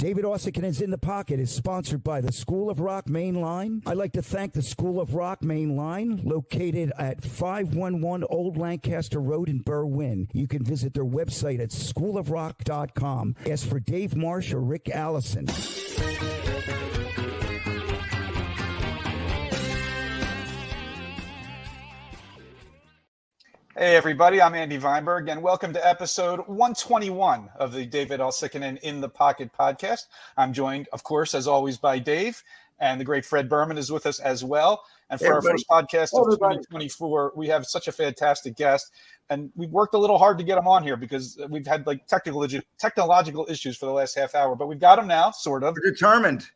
David Uosikkinen in the Pocket is sponsored by the School of Rock Main Line. I'd like to thank the School of Rock Main Line, located at 511 Old Lancaster Road in Berwyn. You can visit their website at schoolofrock.com. Ask for Dave Marsh or Rick Allison. Hey everybody, I'm Andy Weinberg, and welcome to episode 121 of the David Uosikkinen in the Pocket podcast. I'm joined, of course, as always, by Dave, and the great Fred Berman is with us as well. And for our first podcast of 2024, we have such a fantastic guest, and we've worked a little hard to get him on here because we've had like technological issues for the last half hour, but we've got him now, sort of. We're determined.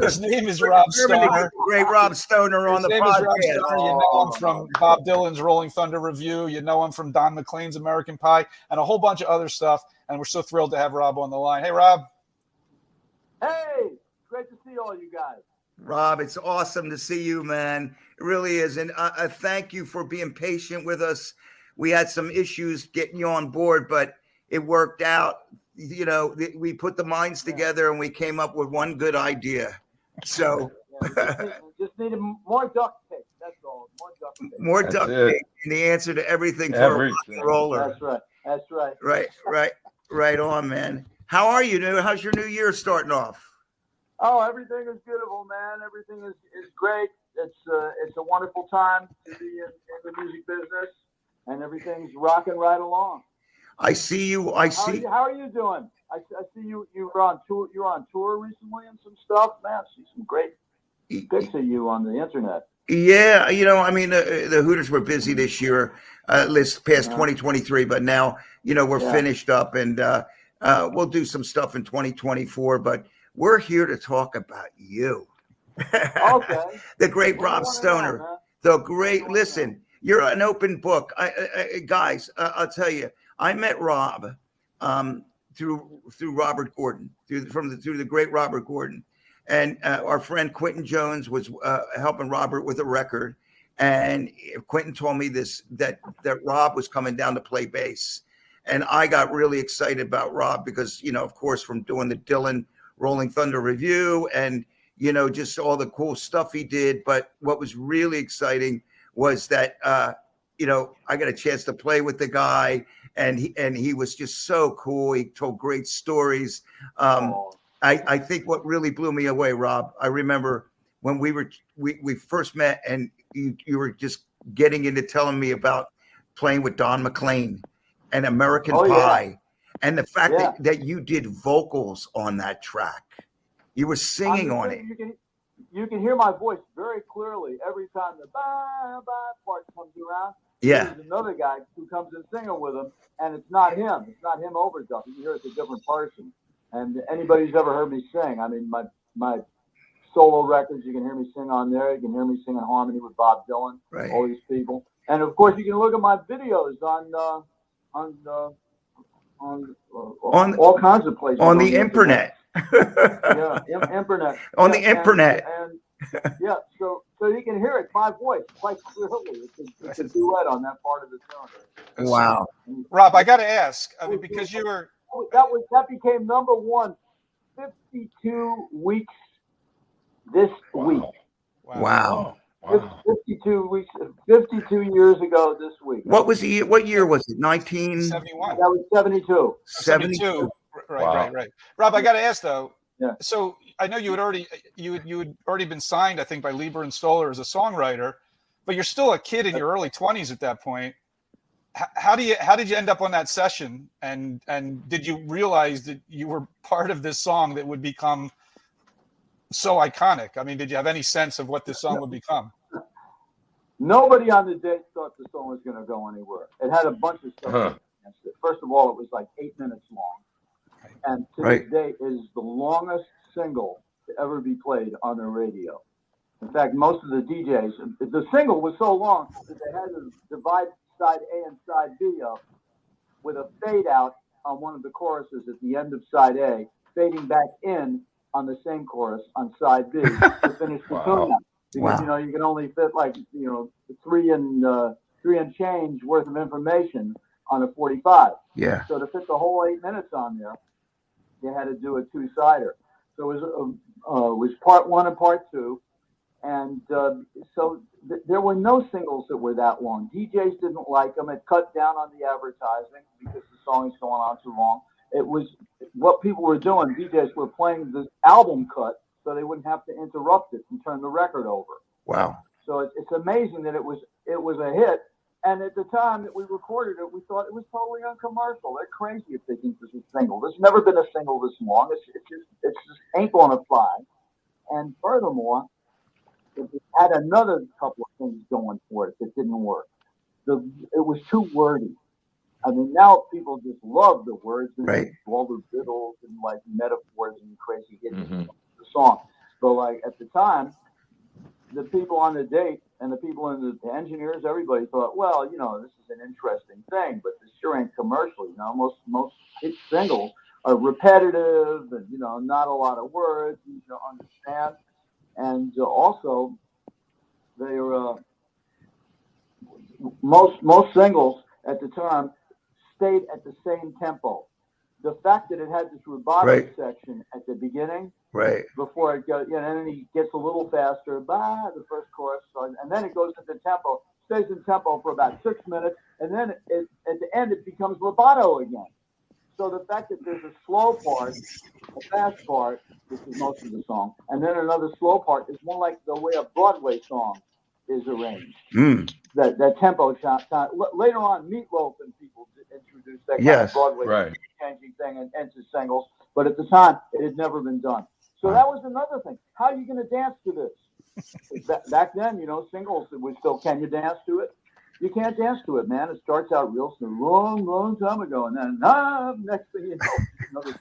His name is Rob Stoller. Great Rob Stoller on the podcast. You know him from Bob Dylan's Rolling Thunder Revue. You know him from Don McLean's American Pie and a whole bunch of other stuff. And we're so thrilled to have Rob on the line. Hey, Rob. Hey, great to see all you guys. Rob, it's awesome to see you, man. It really is. And I thank you for being patient with us. We had some issues getting you on board, but it worked out. You know, we put the minds together and we came up with one good idea. So just needed more duct tape. That's all. More duct tape. More duct tape. And the answer to everything for a rock and roller. That's right. Right on, man. How are you, dude? How's your new year starting off? Oh, everything is beautiful, man. Everything is great. It's a wonderful time to be in the music business, and everything's rocking right along. I see you. How are you doing? I see you. You were on tour. You were on tour recently and some stuff. Man, I see some great pics of you on the internet. Yeah, you know, I mean, the Hooters were busy this year, past 2023, but now, you know, we're finished up, and we'll do some stuff in 2024. But we're here to talk about you. Okay. The great Rob Stoller. Listen, you're an open book. Guys, I'll tell you. I met Rob through Robert Gordon, through the great Robert Gordon, and our friend Quentin Jones was helping Robert with a record, and Quentin told me that Rob was coming down to play bass, and I got really excited about Rob because, you know, of course, from doing the Dylan Rolling Thunder Revue and, you know, just all the cool stuff he did. But what was really exciting was that you know, I got a chance to play with the guy. And he was just so cool. He told great stories. I think what really blew me away, Rob, I remember when we first met, and you were just getting into telling me about playing with Don McLean and American Pie, and the fact that you did vocals on that track. You were singing on it. You can hear my voice very clearly every time the bye part comes around. Yeah. There's another guy who comes in singing with him, and it's not him. It's not him overdubbing. You hear it's a different person. And anybody who's ever heard me sing, I mean, my solo records, you can hear me sing on there. You can hear me sing in harmony with Bob Dylan, all these people. And of course, you can look at my videos on all kinds of places. On the internet. Internet. On the internet. And so you can hear it, my voice, quite clearly. It's a duet on that part of the song. Wow. Rob, I got to ask, I mean, because you were... That became number one 52 weeks this week. Wow. 52 weeks, 52 years ago this week. What was the year? What year was it? 1971. That was 72. 72. Right. Rob, I got to ask though. Yeah. So I know you had already been signed, I think, by Leiber and Stoller as a songwriter, but you're still a kid in your early 20s at that point. How did you end up on that session? And did you realize that you were part of this song that would become so iconic? I mean, did you have any sense of what this song would become? Nobody on the date thought the song was going to go anywhere. It had a bunch of stuff against it. First of all, it was like 8 minutes long. And to this day is the longest single to ever be played on the radio. In fact, most of the DJs, the single was so long that they had to divide side A and side B up with a fade out on one of the choruses at the end of side A, fading back in on the same chorus on side B to finish the tune. Because you know you can only fit like three and change worth of information on a 45. Yeah. So to fit the whole 8 minutes on there, you had to do a two-sider. So it was part one and part two. And so there were no singles that were that long. DJs didn't like them. It cut down on the advertising because the song is going on too long. It was what people were doing. DJs were playing the album cut so they wouldn't have to interrupt it and turn the record over. Wow. So it's amazing that it was a hit. And at the time that we recorded it, we thought it was totally uncommercial. They're crazy if they think this is a single. There's never been a single this long. It's just ain't gonna fly. And furthermore, it had another couple of things going for it that didn't work. It was too wordy. I mean, now people just love the words and all the riddles and like metaphors and crazy hits of the song. But like at the time, the people on the date and the people in the engineers, everybody thought, well, you know, this is an interesting thing, but this sure ain't commercial. You know, most hit singles are repetitive and, you know, not a lot of words, you know, understand. And also, they are most singles at the time stayed at the same tempo. The fact that it had this rubato section at the beginning, before it goes, you know, and then he gets a little faster, the first chorus, and then it goes into tempo, stays in tempo for about 6 minutes, and then at the end it becomes rubato again. So the fact that there's a slow part, a fast part, which is most of the song, and then another slow part is more like the way a Broadway song is arranged. That tempo shot. Later on, Meatloaf and people introduced that kind of Broadway changing thing into singles, but at the time it had never been done. So that was another thing. How are you going to dance to this? Back then, you know, singles, it was still, can you dance to it? You can't dance to it, man. It starts out real smooth, long time ago, and then next thing you know, another.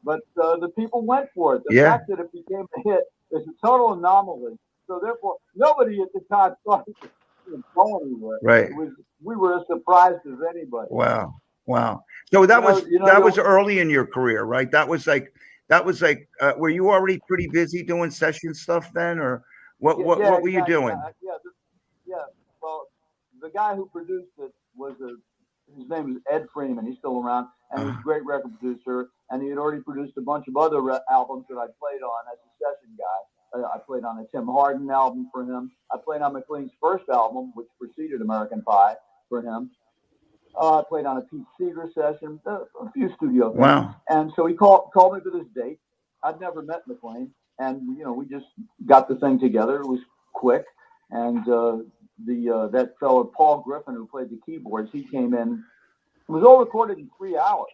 But the people went for it. The fact that it became a hit is a total anomaly. So therefore, nobody at the time thought it was going anywhere. We were as surprised as anybody. Wow. So that was early in your career, right? That was like, were you already pretty busy doing session stuff then, or what were you doing? Well, the guy who produced it was his name is Ed Freeman. He's still around, and he's a great record producer. And he had already produced a bunch of other albums that I played on as a session guy. I played on a Tim Hardin album for him. I played on McLean's first album, which preceded American Pie, for him. I played on a Pete Seeger session, a few studio things. Wow. And so he called me for this date. I'd never met McLean. And, you know, we just got the thing together. It was quick. And that fellow, Paul Griffin, who played the keyboards, he came in. It was all recorded in 3 hours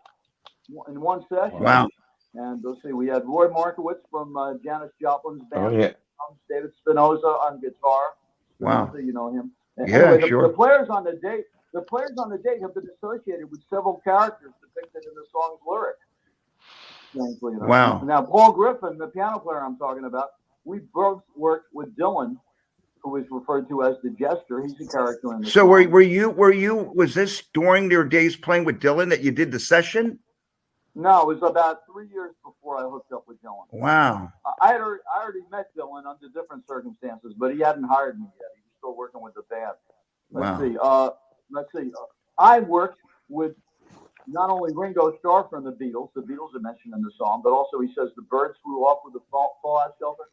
in one session. Wow. And let's see, we had Roy Markowitz from Janis Joplin's band. David Spinoza on guitar. Wow. You know him. Anyway, the players on the date have been associated with several characters depicted in the song's lyrics. Strangely enough. Wow. Now, Paul Griffin, the piano player I'm talking about, we both worked with Dylan, who was referred to as the Jester. He's a character in the song. So was this during your days playing with Dylan that you did the session? No, it was about 3 years before I hooked up with Dylan. Wow. I already met Dylan under different circumstances, but he hadn't hired me yet. He was still working with the band. Let's see. I worked with not only Ringo Starr from the Beatles are mentioned in the song, but also he says the birds flew off with the fallout shelter.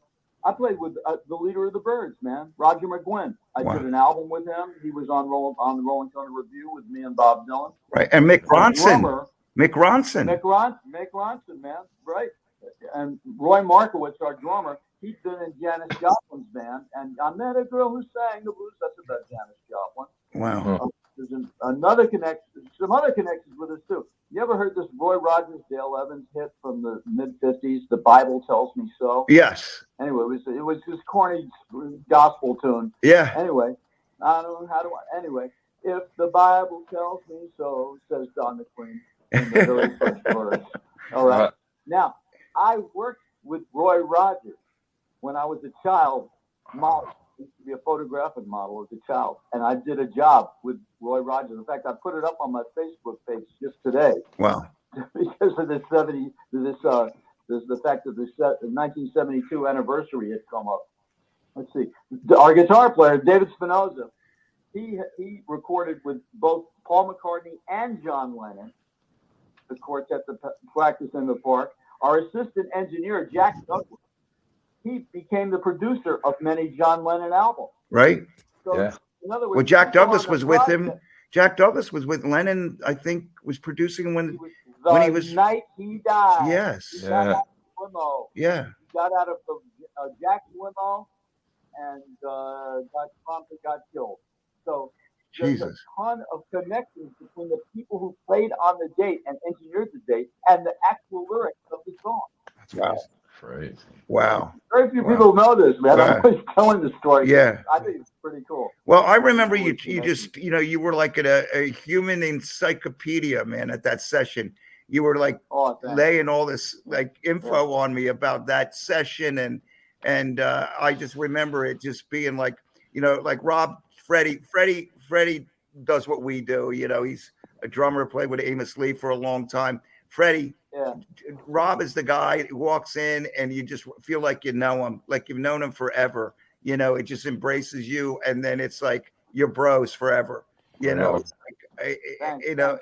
I played with the leader of the Birds, man, Roger McGuinn. I did an album with him. He was on the Rolling Thunder Revue with me and Bob Dylan. Right, and Mick Ronson. Mick Ronson, man, right. And Roy Markowitz, our drummer, he'd been in Janis Joplin's band, and I met a girl who sang the blues. That's about Janis Joplin. Wow. There's another connection, some other connections with us too. You ever heard this Roy Rogers, Dale Evans hit from the mid-50s, The Bible Tells Me So? Yes. Anyway, it was this corny gospel tune. Yeah. Anyway, I don't know anyway, if the Bible tells me so, says Don McLean in the very first verse. All right. Now, I worked with Roy Rogers when I was a child model. I used to be a photographic model as a child, and I did a job with Roy Rogers. In fact, I put it up on my Facebook page just today. Wow! Because of the fact that the 1972 anniversary had come up. Let's see, our guitar player David Spinoza, he recorded with both Paul McCartney and John Lennon the quartet to practice in the park. Our assistant engineer, Jack Douglas, he became the producer of many John Lennon albums. Right. So, Yeah. in other words, Well, Jack people Douglas on the was with him. project, Jack Douglas was with Lennon, I think, was producing when he was. The night he died. Yes. He got Yeah. out of the limo. Yeah. He got out of the Jack's limo and promptly got killed. So there's Jesus. a ton of connections between the people who played on the date and engineered the date and the actual lyrics of the song. Wow. Crazy. Wow. Very few people know this, man. Wow. I'm always telling the story. Yeah. I think it's pretty cool. Well, I remember you just, you were like a human encyclopedia, man, at that session. You were like laying all this like info on me about that session. And I just remember it just being like, like Freddie does what we do. He's a drummer, played with Amos Lee for a long time. Freddie, Rob is the guy who walks in and you just feel like you know him, like you've known him forever. It just embraces you, and then it's like you're bros forever. It's like,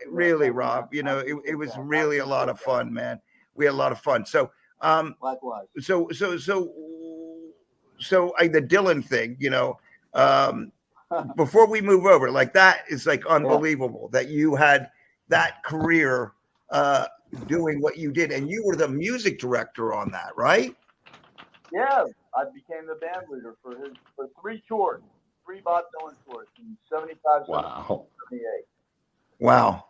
really, Rob. It was really a lot of fun, man. We had a lot of fun. So, likewise. So, the Dylan thing, before we move over, like that is like unbelievable that you had that career doing what you did, and you were the music director on that, right? Yeah, I became the band leader for 3 tours, 3 Bob Dylan tours in 75, Wow. 78. Wow.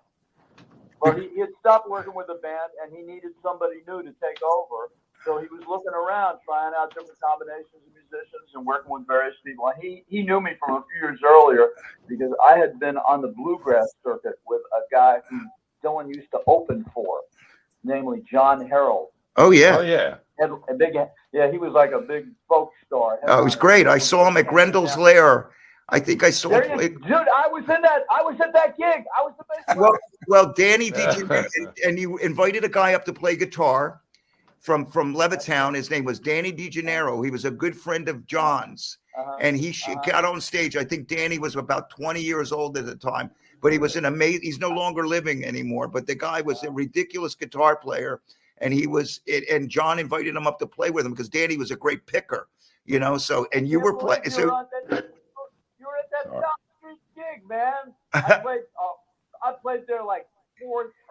Well, he had stopped working with the band, and he needed somebody new to take over. So he was looking around, trying out different combinations of musicians and working with various people. And he knew me from a few years earlier because I had been on the bluegrass circuit with a guy who Dylan used to open for, namely John Harold. Oh, yeah. Oh, yeah. He was like a big folk star. Oh, it was great. I saw him at Grendel's Lair. I think I saw him. Dude, I was at that gig. I was the bass player. Well, Danny, and you invited a guy up to play guitar from Levittown. His name was Danny DeGennaro. He was a good friend of John's, and he got on stage. I think Danny was about 20 years old at the time, but he was an amazing. He's no longer living anymore, but the guy was a ridiculous guitar player, and and John invited him up to play with him because Danny was a great picker, So, and you were playing. So you were at that South Street gig, man. I played there like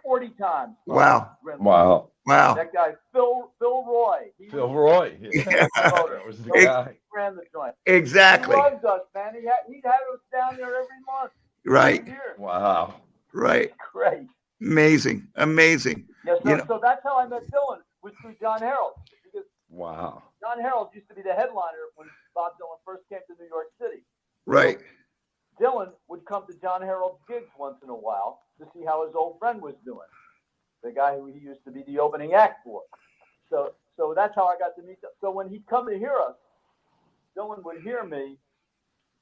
40 times. Wow. Wow. That guy, Phil Roy. Phil Roy. Yeah. That was the guy. Ran the joint. Exactly. He loves us, man. He'd have us down there every month. Right. Wow. Right. Great. Amazing. Yeah, so that's how I met Dylan, was through John Harold. Because John Harold used to be the headliner when Bob Dylan first came to New York City. Right. So Dylan would come to John Harold's gigs once in a while to see how his old friend was doing, the guy who he used to be the opening act for. So that's how I got to meet him. So when he'd come to hear us, Dylan would hear me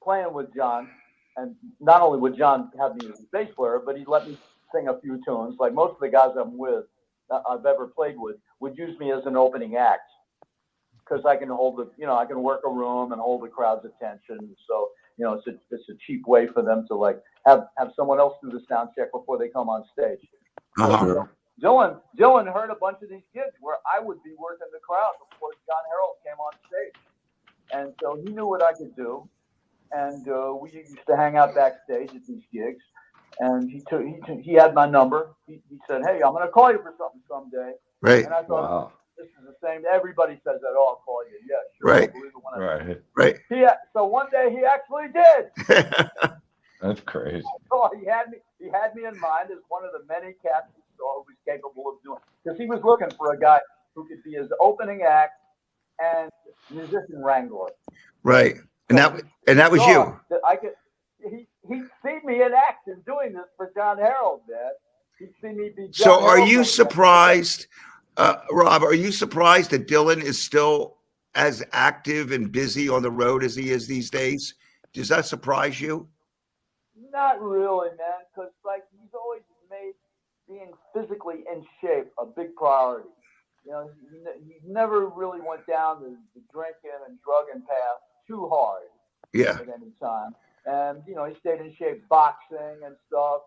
playing with John, and not only would John have me as a bass player, but he'd let me sing a few tunes. Like most of the guys I've ever played with would use me as an opening act because I can I can work a room and hold the crowd's attention. So, it's a cheap way for them to like have someone else do the sound check before they come on stage. Uh-huh. Dylan heard a bunch of these gigs where I would be working the crowd before John Harold came on stage. And so he knew what I could do. And we used to hang out backstage at these gigs. And he had my number. He said, "Hey, I'm going to call you for something someday." Right. And I thought, this is the same. Everybody says that. "Oh, I'll call you." Yeah, sure. Right. I'll believe it when I Right. So one day he actually did. That's crazy. So he had me in mind as one of the many cats he saw who was capable of doing. Because he was looking for a guy who could be his opening act and musician wrangler. Right. And that was you. That he'd seen me in action doing this for John Harold, man. He'd seen me be. So are you surprised, Rob? Are you surprised that Dylan is still as active and busy on the road as he is these days? Does that surprise you? Not really, man. Because he's always made being physically in shape a big priority. He never really went down the drinking and drugging path too hard. Yeah. At any time. And, he stayed in shape boxing and stuff.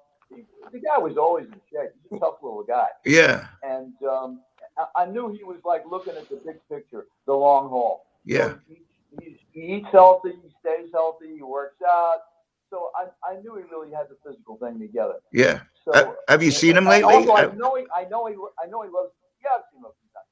the guy was always in shape. He's a tough little guy. Yeah. And I knew he was like looking at the big picture, the long haul. Yeah. So he eats healthy, he stays healthy, he works out. So I knew he really had the physical thing together. Yeah. So have you seen him lately? Also, I know he loves. Yeah, I've seen him a few times.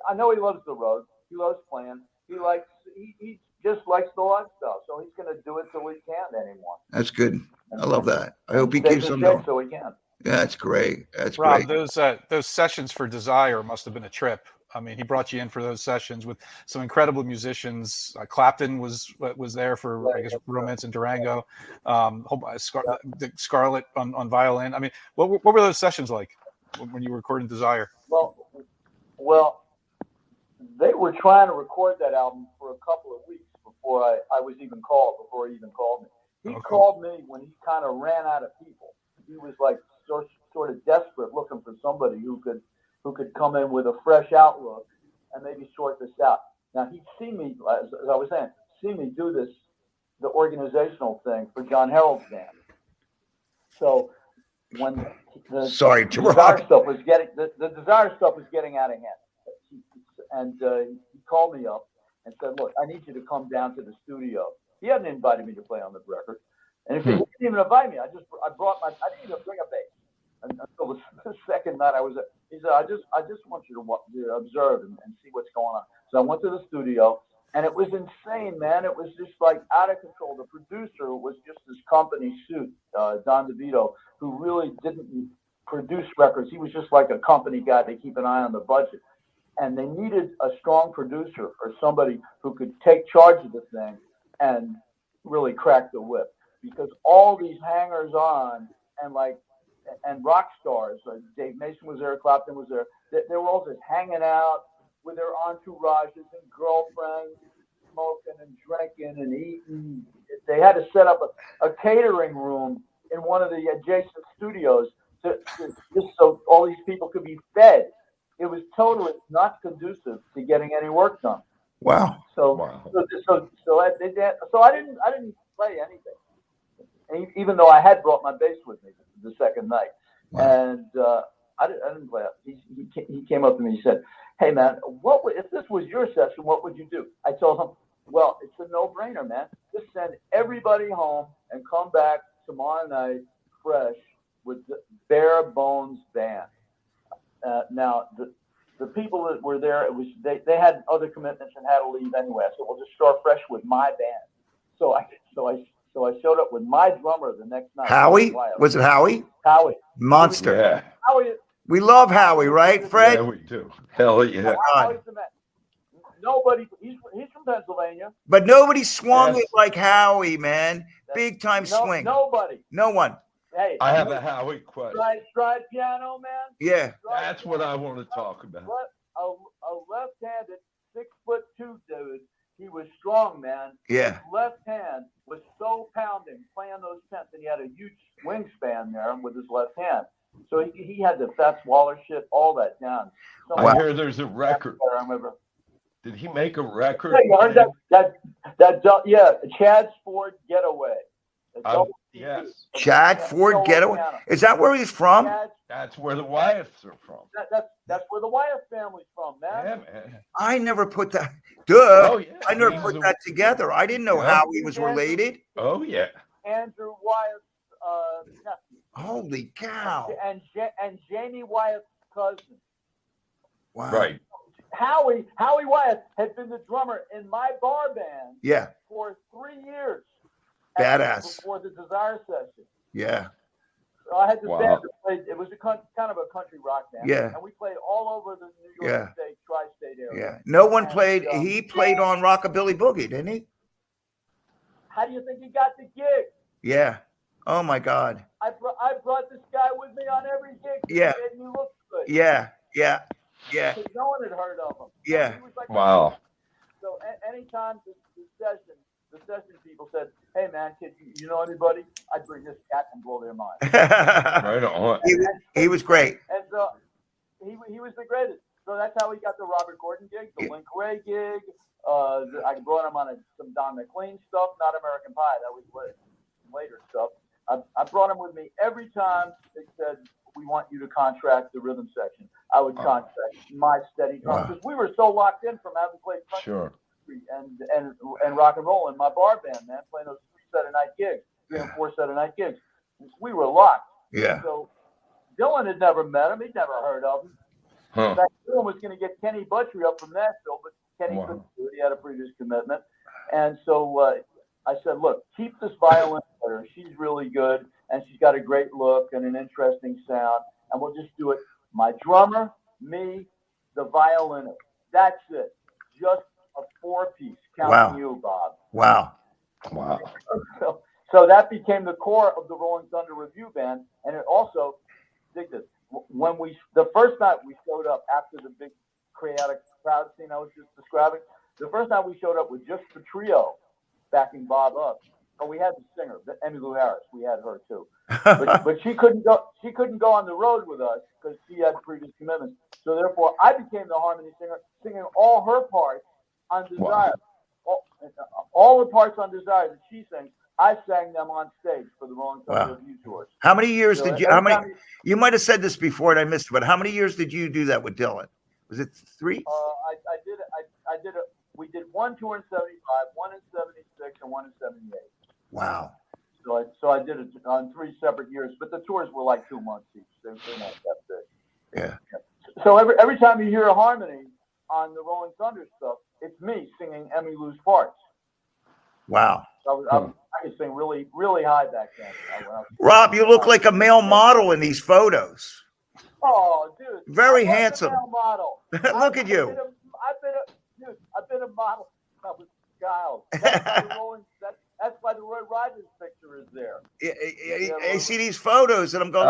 I know he loves the road. He loves playing. He just likes the lifestyle. So he's going to do it till he can't anymore. That's good. I love that. I hope he keeps keeps on shape going. so he can. Yeah, that's great. That's Rob, great. those sessions for Desire must have been a trip. I mean, he brought you in for those sessions with some incredible musicians. Clapton was there for, I guess, Romance and Durango. Scarlett on violin. I mean, what were those sessions like when you were recording Desire? Well, they were trying to record that album for a couple of weeks before I was even called. Before he even called me, he called me when he kind of ran out of people. He was like sort of desperate, looking for somebody who could come in with a fresh outlook and maybe sort this out. Now he'd see me, as I was saying, do the organizational thing for John Harold's band. So when the Desire stuff was getting out of hand, and he called me up and said, "Look, I need you to come down to the studio." He hadn't invited me to play on the record, and if he didn't even invite me, I didn't even bring a bass. Until the second night he said, I just want you to observe and see what's going on. So I went to the studio, and it was insane, man. It was just like out of control. The producer was just this company suit, Don DeVito, who really didn't produce records. He was just like a company guy to keep an eye on the budget. And they needed a strong producer or somebody who could take charge of the thing and really crack the whip. Because all these hangers-on and rock stars, Dave Mason was there, Clapton was there. They were all just hanging out with their entourages and girlfriends, smoking and drinking and eating. They had to set up a catering room in one of the adjacent studios just so all these people could be fed. It was totally not conducive to getting any work done. Wow. So I didn't play anything, even though I had brought my bass with me the second night. Wow. And I didn't play it. He came up to me and said, "Hey man, if this was your session, what would you do?" I told him, "Well, it's a no-brainer, man. Just send everybody home and come back tomorrow night fresh with the bare bones band." Now the people that were there, they had other commitments and had to leave anyway. So we'll just start fresh with my band. So I showed up with my drummer the next night. Howie? Was it Howie? Howie. Monster. Yeah. Howie. We love Howie, right, Fred? Yeah, we do. Hell yeah. Howie's the man. Nobody. He's from Pennsylvania. But nobody swung it like Howie, man. Big time swing. Nobody. No one. Hey, I have a Howie question. Stride piano, man. Yeah. That's what I want to talk about. A left-handed 6'2" dude. He was strong, man. Yeah. His left hand was so pounding playing those tenths, and he had a huge wingspan there with his left hand. So he had the Fats Waller shit, all that down. So I hear there's a record. I remember. Did he make a record? Yeah, you heard that? Yeah, Chad's Ford Getaway. Yes. Chad Ford Getaway. Is that where he's from? That's where the Wyeths are from. That's where the Wyeth family's from, man. Yeah, man. I never put that. Duh. Oh, yeah. I never put that together. I didn't know how he was related. Oh, yeah. Andrew Wyeth's nephew. Holy cow. And Jamie Wyeth's cousin. Wow. Right. Howie Wyeth had been the drummer in my bar band for 3 years. Badass. Before the Desire session. Yeah. So I had this band that played. It was kind of a country rock band. Yeah. And we played all over the New York State, tri-state area. Yeah. No one played. He played on Rockabilly Boogie, didn't he? How do you think he got the gig? Yeah. Oh my God. I brought this guy with me on every gig. Yeah. He made me look good. Yeah. Because no one had heard of him. Yeah. He was like, wow. So anytime the session people said, "Hey man, kid, you know anybody?" I'd bring this cat and blow their mind. Right on. He was great. And so he was the greatest. So that's how he got the Robert Gordon gig, the Link Ray gig. I brought him on some Don McLean stuff, not American Pie. That was later stuff. I brought him with me every time they said, we want you to contract the rhythm section. I would contract my steady drum because we were so locked in from having played country and rock and roll in my bar band, man, playing those 3 set-a-night gigs, 3 and 4 set-a-night gigs. We were locked. Yeah. So Dylan had never met him. He'd never heard of him. In fact, Dylan was going to get Kenny Buttrey up from Nashville, but Kenny couldn't do it. He had a previous commitment. And so I said, look, keep this violin player. She's really good, and she's got a great look and an interesting sound. And we'll just do it. My drummer, me, the violinist. That's it. Just a 4-piece. Counting you, Bob. Wow. So that became the core of the Rolling Thunder Revue band. And it also, dig this, when the first night we showed up after the big chaotic crowd scene I was just describing, the first night we showed up with just the trio backing Bob up. But we had the singer, Emmylou Harris. We had her too, but she couldn't go. She couldn't go on the road with us because she had previous commitments. So therefore, I became the harmony singer, singing all her parts on Desire. All the parts on Desire that she sings, I sang them on stage for the Rolling Thunder Revue tours. How many years did you? How many? You might have said this before and I missed it, but how many years did you do that with Dylan? Was it 3? I did it. I did it. We did one tour in '75, one in '76, and one in '78. Wow. So I did it on 3 separate years, but the tours were like 2 months each. They're not that big. Yeah. So every time you hear a harmony on the Rolling Thunder stuff, it's me singing Emmylou's parts. Wow. I could sing really, really high back then. Rob, you look like a male model in these photos. Oh, dude. Very handsome. Male model. Look at you. I've been a model. I was a child. That's why the Roy Rogers picture is there. I see these photos and I'm going,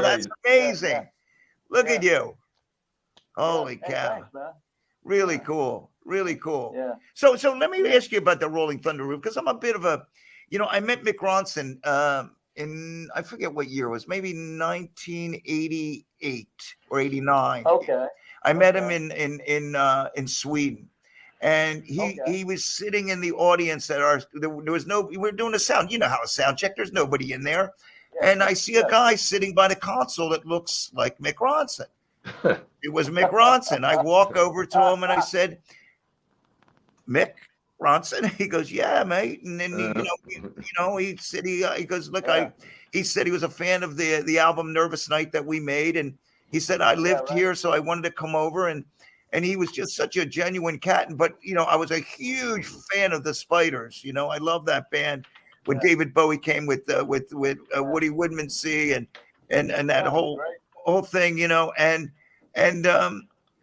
that's amazing. Yeah. Look at you. Holy cow. Thanks, man. Really cool. Really cool. Yeah. So let me ask you about the Rolling Thunder Revue, because I'm a bit of a, I met Mick Ronson in, I forget what year it was, maybe 1988 or 89. Okay. I met him in Sweden. And he was sitting in the audience at there was we were doing a sound. You know how a sound check, there's nobody in there. Yeah, and I see a guy sitting by the console that looks like Mick Ronson. It was Mick Ronson. I walk over to him and I said, Mick Ronson? He goes, yeah, mate. And then, he said, he goes, look, he said he was a fan of the album Nervous Night that we made. And he said, I lived here, so I wanted to come over. And he was just such a genuine cat. But, I was a huge fan of the Spiders. I love that band. When David Bowie came with Woody Woodmansey and that whole thing,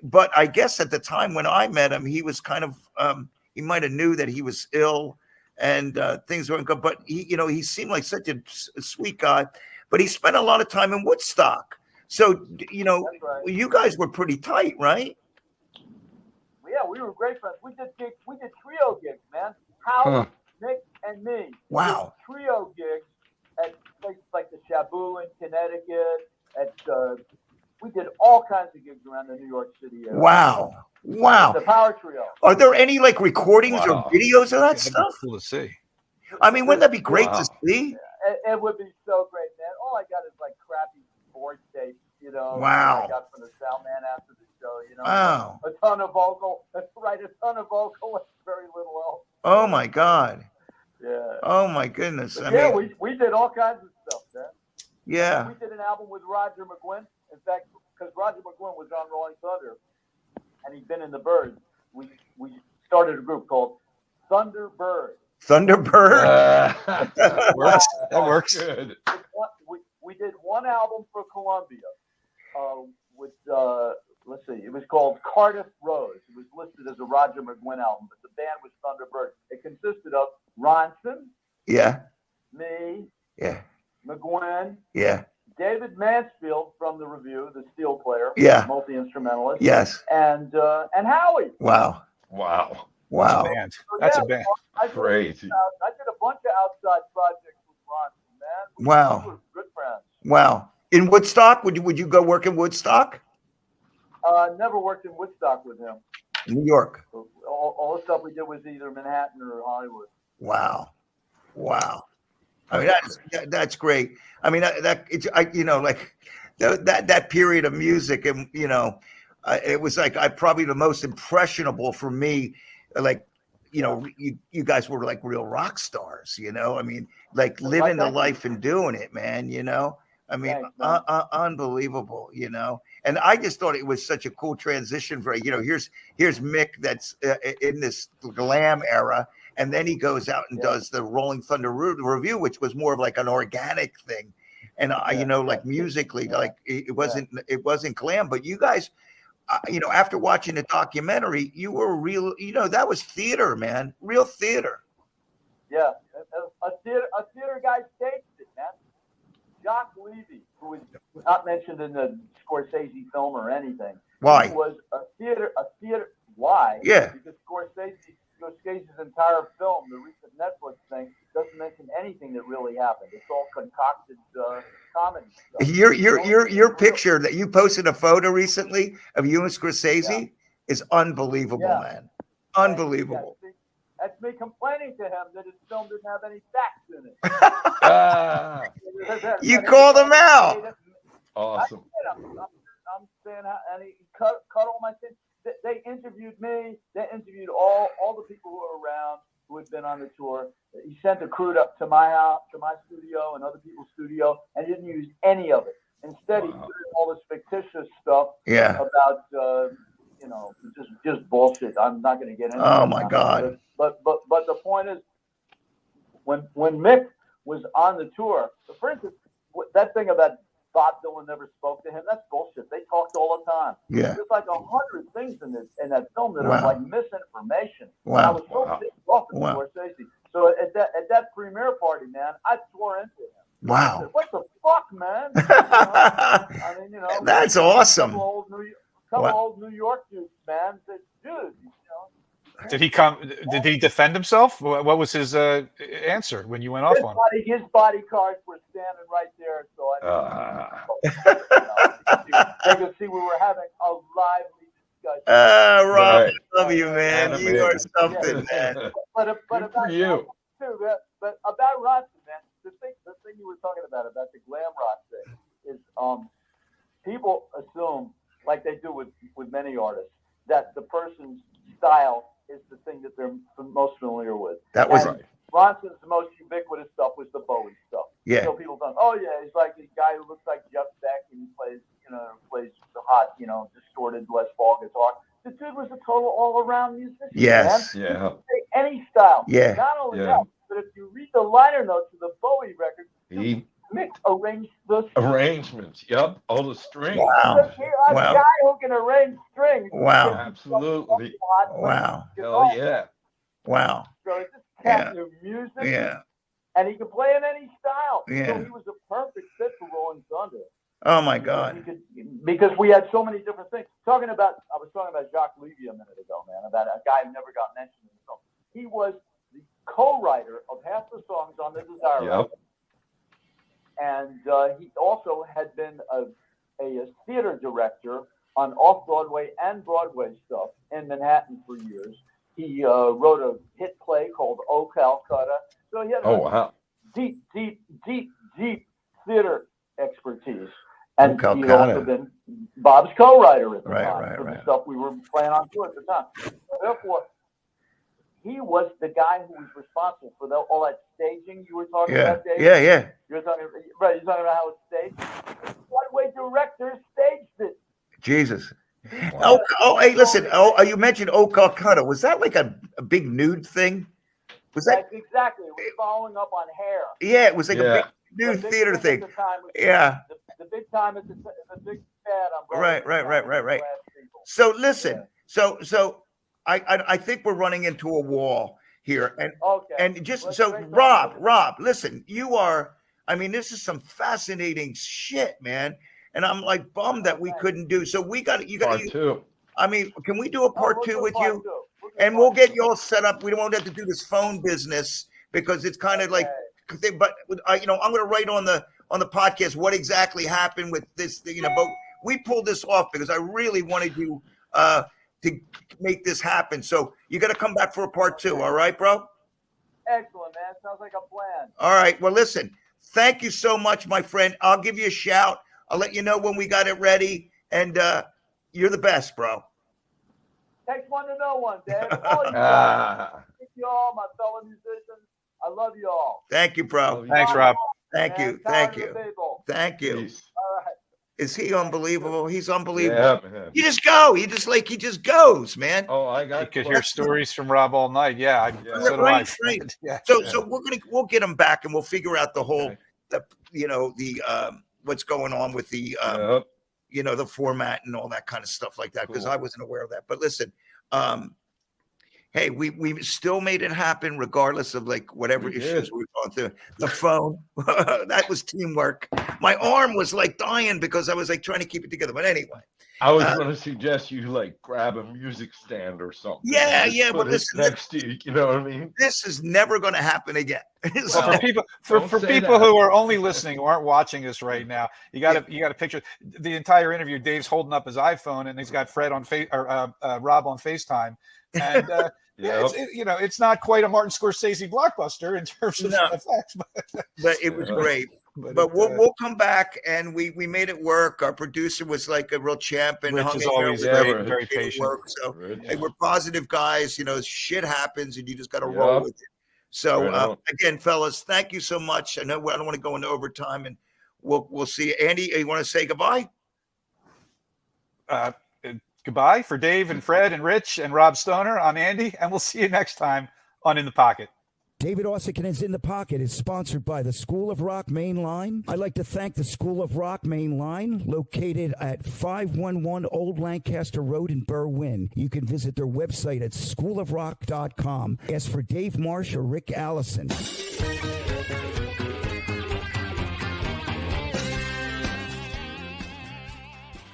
but I guess at the time when I met him, he was kind of, he might have knew that he was ill and things weren't good, but he seemed like such a sweet guy, but he spent a lot of time in Woodstock. So, you guys were pretty tight, right? Yeah, we were great friends. We did trio gigs, man. Howard, Nick, and me. Wow. Trio gigs at places like the Shabu in Connecticut. We did all kinds of gigs around the New York City area. Wow. The Power Trio. Are there any recordings or videos of that stuff? Cool to see. I mean, wouldn't that be great to see? It would be so great, man. All I got is crappy board tapes, Wow. I got from the sound man after the show, Wow. A ton of vocal, and very little else. Oh my God. Yeah. Oh my goodness. We did all kinds of stuff, man. Yeah. We did an album with Roger McGuinn. In fact, because Roger McGuinn was on Rolling Thunder, and he'd been in the Byrds, we started a group called Thunderbird. Thunderbird. That works. Good. We did one album for Columbia with let's see, it was called Cardiff Rose. It was listed as a Roger McGuinn album, but the band was Thunderbird. It consisted of Ronson, me, McGuinn, David Mansfield from the Revue, the steel player, multi-instrumentalist, and Howie. Wow. That's a band. Crazy. I did a bunch of outside projects with Ronson, man. Wow. We were good friends. Wow. In Woodstock, would you go work in Woodstock? Never worked in Woodstock with him. New York. All the stuff we did was either Manhattan or Hollywood. Wow. I mean, that's great. I mean, that period of music, and it was like probably the most impressionable for me. Like, you guys were like real rock stars. I mean, like living the life and doing it, man. I mean, unbelievable. And I just thought it was such a cool transition for here's Mick that's in this glam era. And then he goes out and does the Rolling Thunder Revue, which was more of like an organic thing. And like musically, like it wasn't glam. But you guys, after watching the documentary, you were real. That was theater, man, real theater. Yeah, a theater guy staged it, man. Jacques Levy, who was not mentioned in the Scorsese film or anything. Why? He was a theater. Why? Yeah. Because Scorsese's entire film, the recent Netflix thing, doesn't mention anything that really happened. It's all concocted comedy stuff. Your picture that you posted a photo recently of you and Scorsese is unbelievable, man. Unbelievable. That's me complaining to him that his film didn't have any facts in it. You called him out. Awesome. I'm saying, and he cut all my things. They interviewed me. They interviewed all the people who were around who had been on the tour. He sent a crew up to my house, to my studio, and other people's studio, and didn't use any of it. Instead, he put in all this fictitious stuff about, just bullshit. I'm not going to get into it. Oh my God. But the point is, when Mick was on the tour, for instance, that thing about Bob Dylan never spoke to him, that's bullshit. They talked all the time. Yeah. There's like 100 things in that film that are like misinformation. Wow. And I was so pissed off at Scorsese. So at that premiere party, man, I swore into him. Wow. I said, what the fuck, man? I mean, that's awesome. Couple old New York dudes, man. Said, dude, Did he come? Did he defend himself? What was his answer when you went off on him? His bodyguards were standing right there, so they could see we were having a lively discussion. Rob, I love you, man. You are something, man. But about you too, but about Rothstein, man. The thing you were talking about the glam rock thing is people assume, like they do with many artists, that the person's style is the thing that they're most familiar with. That was right. Ronson's most ubiquitous stuff was the Bowie stuff. Yeah. So people thought, oh yeah, he's like this guy who looks like Jeff Beck and he plays the hot, distorted Les Paul guitar. The dude was a total all-around musician. Yes. Man. Yeah. Any style. Yeah. Not only that, but if you read the liner notes of the Bowie record, Mick arranged the arrangements. Yep. All the strings. Wow. A guy who can arrange strings. Wow. Absolutely. Wow. Hell yeah. Wow. So it's just cat knew music. Yeah. And he could play in any style. Yeah. So he was a perfect fit for Rolling Thunder. Oh my God. Because we had so many different things. I was talking about Jacques Levy a minute ago, man, about a guy who never got mentioned in the film. He was the co-writer of half the songs on the Desire record. And he also had been a theater director on off-Broadway and Broadway stuff in Manhattan for years. He wrote a hit play called Oh Calcutta. So he had deep theater expertise. And he'd also been Bob's co-writer at the time for the stuff we were playing on tour at the time. So therefore, he was the guy who was responsible for all that staging you were talking about, Dave. Yeah. You're talking about how it's staged. Broadway directors staged it. Jesus. Hey, listen. You mentioned Oh Calcutta. Was that like a big nude thing? Was that exactly? It was following up on Hair. Yeah, it was like a big nude theater thing. The big time is the big bad on Broadway. Right. So listen. So I think we're running into a wall here, and just so Rob, listen. You are. I mean, this is some fascinating shit, man. And I'm like bummed that we couldn't do. So we got part two. I mean, can we do a part two with you? And we'll get you all set up. We won't have to do this phone business because it's kind of like. But I'm going to write on the podcast what exactly happened with this. But we pulled this off because I really wanted you to make this happen. So you got to come back for a part two. All right, bro? Excellent, man. Sounds like a plan. All right. Well, listen, thank you so much, my friend. I'll give you a shout. I'll let you know when we got it ready. And you're the best, bro. Takes one to know one, Dave. All thank you all, my fellow musicians. I love you all. Thank you, bro. Thanks, Rob. Thank you. Thank you. Thank you. Peace. All right. Is he unbelievable? He's unbelievable. Yeah, man. You just go. He just goes, man. Oh, I You got. could hear stories from Rob all night. Yeah, so do Right, I. right. Yeah. So we'll get him back and we'll figure out the whole Okay. what's going on with the Yep. the format and all that kind of stuff like that, because Cool. I wasn't aware of that. But listen, hey, we still made it happen regardless of like whatever We issues did. we were going through. The phone, that was teamwork. My arm was like dying because I was like trying to keep it together. But anyway, I was going to suggest you like grab a music stand or something. Yeah, and just yeah, put but it listen, next to you. You know what I mean? this is never going to happen again. So- Well, for people Don't for say people that. who are only listening who aren't watching us right now, you got to picture the entire interview. Dave's holding up his iPhone and he's got Fred on Rob on FaceTime, and Yep. it's not quite a Martin Scorsese blockbuster in terms of No. effects, but it was great. But we'll come back, and we made it work. Our producer was like a real champ, and Rich hung is in there always with great, us, very made it patient. work. So Rich. hey, we're positive guys. Shit happens, and you just got to Yep. roll with it. So Right on. again, fellas, thank you so much. I know I don't want to go into overtime, and we'll see you. Andy, you want to say goodbye? Goodbye for Dave and Fred and Rich and Rob Stoner. I'm Andy, and we'll see you next time on In the Pocket. David Uosikkinen In the Pocket is sponsored by the School of Rock Main Line. I'd like to thank the School of Rock Main Line, located at 511 Old Lancaster Road in Berwyn. You can visit their website at schoolofrock.com. Ask for Dave Marsh or Rick Allison.